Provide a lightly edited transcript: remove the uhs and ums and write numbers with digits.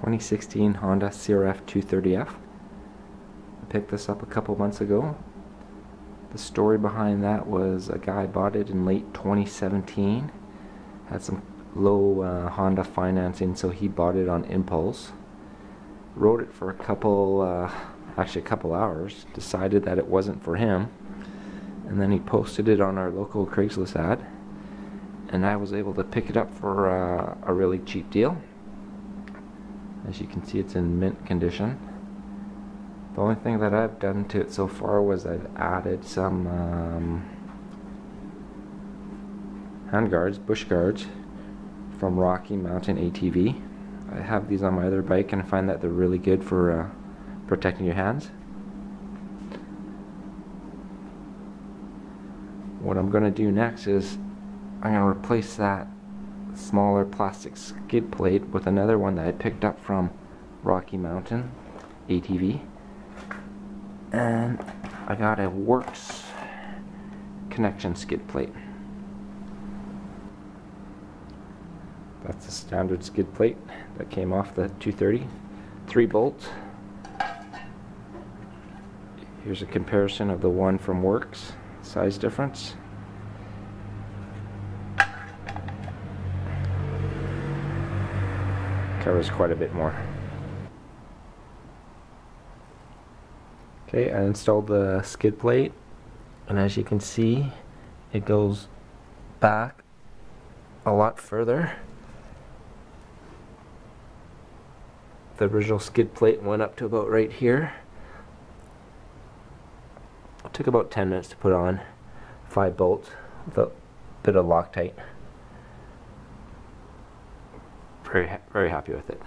2016 Honda CRF 230f. I picked this up a couple months ago. The story behind that was a guy bought it in late 2017. Had some low Honda financing, so he bought it on impulse. Rode it for a couple hours, decided that it wasn't for him, and then he posted it on our local Craigslist ad, and I was able to pick it up for a really cheap deal. As you can see, it's in mint condition. The only thing that I've done to it so far was I've added some handguards, bush guards from Rocky Mountain ATV. I have these on my other bike and I find that they're really good for protecting your hands. What I'm going to do next is I'm going to replace that smaller plastic skid plate with another one that I picked up from Rocky Mountain ATV, and I got a Works connection skid plate. That's the standard skid plate that came off the 230, 3 bolts. Here's a comparison of the one from Works, size difference. Covers quite a bit more. Okay, I installed the skid plate, and as you can see, it goes back a lot further. The original skid plate went up to about right here. It took about 10 minutes to put on, 5 bolts with a bit of Loctite. Very happy with it.